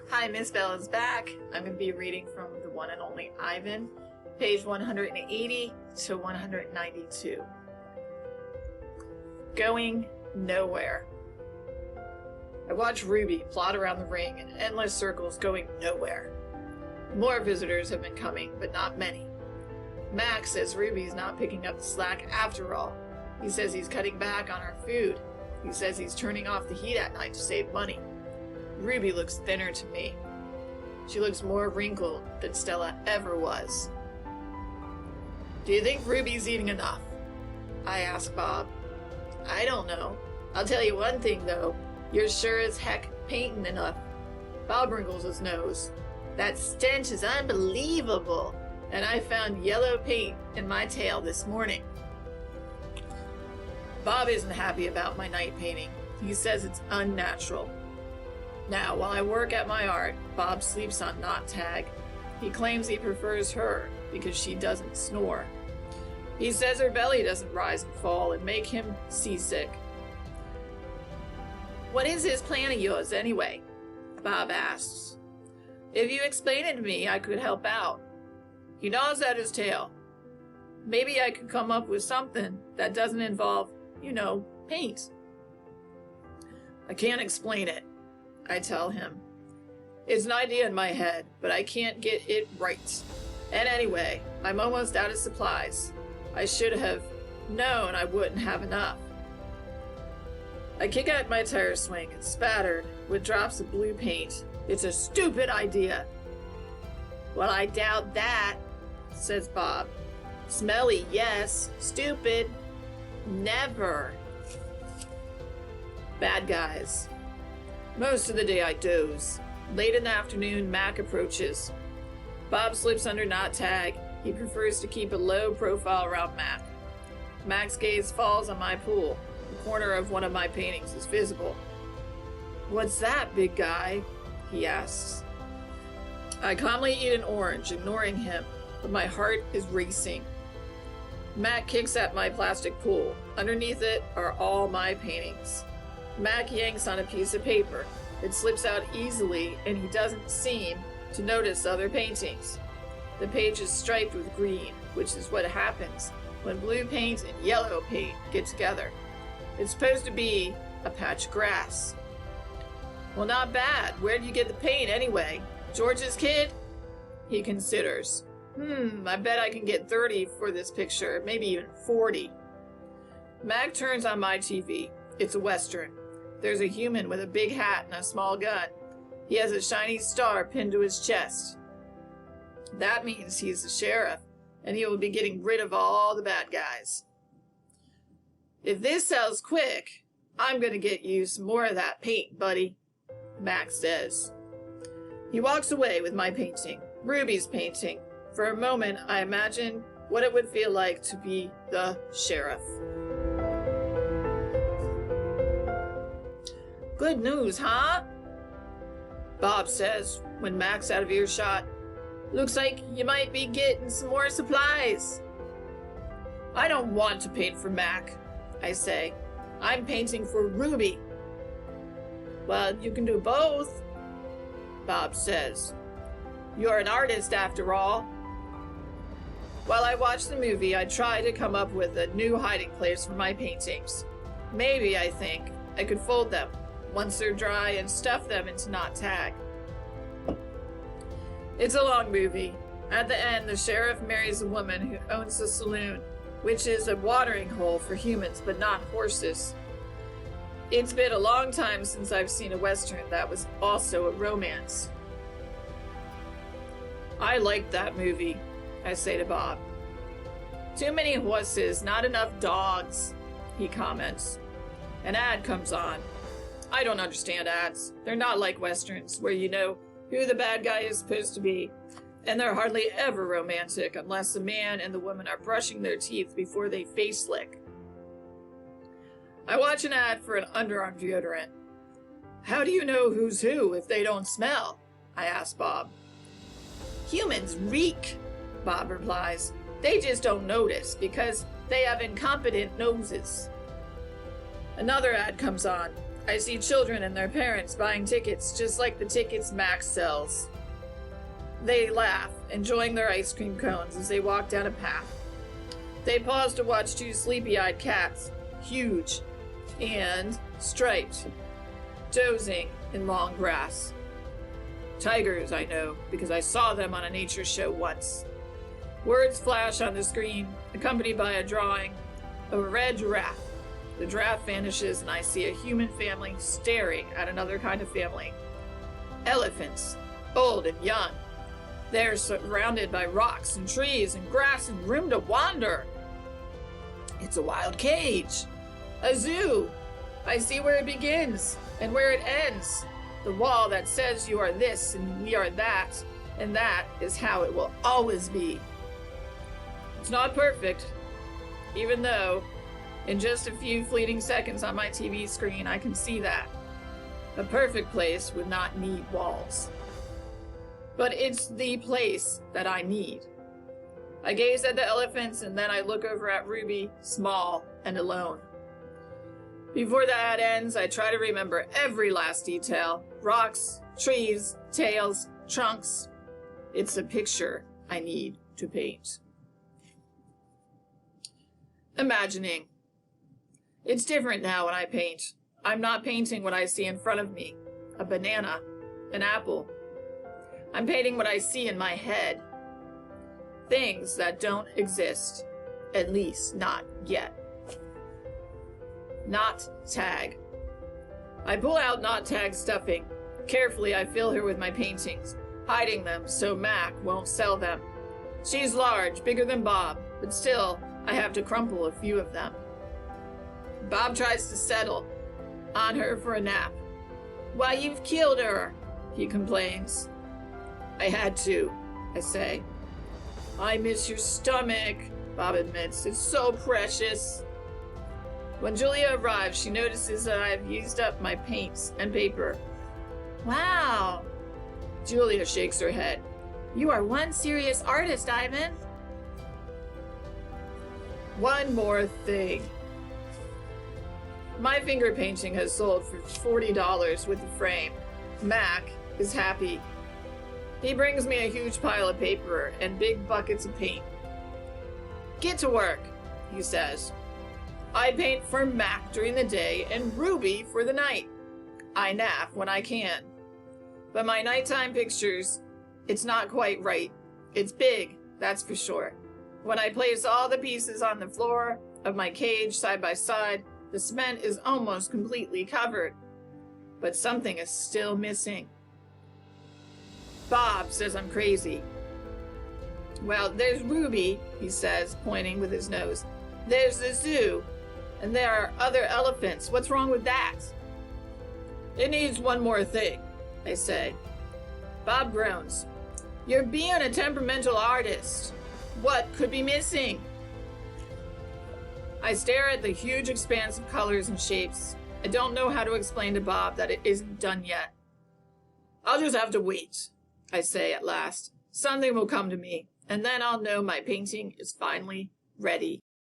Hi, Miss Bella's back. I'm going to be reading from the one and only Ivan, page 180 to 192. Going nowhere. I watch Ruby plod around the ring in endless circles going nowhere. More visitors have been coming, but not many. Max says Ruby's not picking up the slack after all. He says he's cutting back on her food. He says he's turning off the heat at night to save money. Ruby looks thinner to me. She looks more wrinkled than Stella ever was. Do you think Ruby's eating enough? I ask Bob. I don't know. I'll tell you one thing though. You're sure as heck painting enough. Bob wrinkles his nose. That stench is unbelievable. And I found yellow paint in my tail this morning. Bob isn't happy about my night painting. He says it's unnatural. Now, while I work at my art, Bob sleeps on Not Tag. He claims he prefers her because she doesn't snore. He says her belly doesn't rise and fall and make him seasick. What is his plan of yours anyway? Bob asks. If you explain it to me, I could help out. He gnaws at his tail. Maybe I could come up with something that doesn't involve, paint. I can't explain it, I tell him. It's an idea in my head, but I can't get it right. And anyway, I'm almost out of supplies. I should have known I wouldn't have enough. I kick at my tire swing and spattered with drops of blue paint. It's a stupid idea. Well, I doubt that, says Bob. Smelly, yes. Stupid, never. Bad guys. Most of the day I doze. Late in the afternoon, Mac approaches. Bob slips under Not Tag. He prefers to keep a low profile around Mac. Mac's gaze falls on my pool. The corner of one of my paintings is visible. What's that, big guy? He asks. I calmly eat an orange, ignoring him, but my heart is racing. Mac kicks at my plastic pool. Underneath it are all my paintings. Mac yanks on a piece of paper. It slips out easily, and he doesn't seem to notice other paintings. The page is striped with green, which is what happens when blue paint and yellow paint get together. It's supposed to be a patch of grass. Well, not bad. Where'd you get the paint anyway? George's kid? He considers. I bet I can get 30 for this picture, maybe even 40. Mac turns on my TV. It's a Western. There's a human with a big hat and a small gun. He has a shiny star pinned to his chest. That means he's the sheriff, and he will be getting rid of all the bad guys. If this sells quick, I'm going to get you some more of that paint, buddy, Max says. He walks away with my painting, Ruby's painting. For a moment, I imagine what it would feel like to be the sheriff. Good news, huh? Bob says when Mac's out of earshot. Looks like you might be getting some more supplies. I don't want to paint for Mac, I say. I'm painting for Ruby. Well, you can do both, Bob says. You're an artist after all. While I watch the movie, I try to come up with a new hiding place for my paintings. Maybe, I think, I could fold them once they're dry and stuff them into Not Tag. It's a long movie. At the end, the sheriff marries a woman who owns a saloon, which is a watering hole for humans but not horses. It's been a long time since I've seen a Western that was also a romance. I liked that movie, I say to Bob. Too many horses, not enough dogs, he comments. An ad comes on. I don't understand ads. They're not like Westerns, where you know who the bad guy is supposed to be, and they're hardly ever romantic unless the man and the woman are brushing their teeth before they face lick. I watch an ad for an underarm deodorant. How do you know who's who if they don't smell? I ask Bob. Humans reek, Bob replies. They just don't notice because they have incompetent noses. Another ad comes on. I see children and their parents buying tickets just like the tickets Mac sells. They laugh, enjoying their ice cream cones as they walk down a path. They pause to watch two sleepy-eyed cats, huge and striped, dozing in long grass. Tigers, I know, because I saw them on a nature show once. Words flash on the screen, accompanied by a drawing of a red giraffe. The giraffe vanishes, and I see a human family staring at another kind of family. Elephants, old and young. They're surrounded by rocks and trees and grass and room to wander. It's a wild cage. A zoo. I see where it begins and where it ends. The wall that says you are this and we are that, and that is how it will always be. It's not perfect, even though in just a few fleeting seconds on my TV screen I can see that. A perfect place would not need walls. But it's the place that I need. I gaze at the elephants and then I look over at Ruby, small and alone. Before the ad ends, I try to remember every last detail. Rocks, trees, tails, trunks. It's a picture I need to paint. Imagining. It's different now when I paint. I'm not painting what I see in front of me. A banana, an apple. I'm painting what I see in my head. Things that don't exist. At least not yet. Not Tag. I pull out Not Tag stuffing. Carefully I fill her with my paintings, hiding them so Mac won't sell them. She's large, bigger than Bob, but still, I have to crumple a few of them. Bob tries to settle on her for a nap. "Why, you've killed her," he complains. "I had to," I say. "I miss your stomach," Bob admits. "It's so precious." When Julia arrives, she notices that I have used up my paints and paper. "Wow." Julia shakes her head. "You are one serious artist, Ivan." One more thing. My finger painting has sold for $40 with the frame. Mac is happy. He brings me a huge pile of paper and big buckets of paint. "Get to work," he says. I paint for Mac during the day and Ruby for the night. I nap when I can. But my nighttime pictures, it's not quite right. It's big, that's for sure. When I place all the pieces on the floor of my cage side by side, the cement is almost completely covered. But something is still missing. Bob says I'm crazy. "Well, there's Ruby," he says, pointing with his nose. "There's the zoo. And there are other elephants. What's wrong with that?" "It needs one more thing," I say. Bob groans. "You're being a temperamental artist. What could be missing?" I stare at the huge expanse of colors and shapes. I don't know how to explain to Bob that it isn't done yet. "I'll just have to wait," I say at last. "Something will come to me, and then I'll know my painting is finally ready."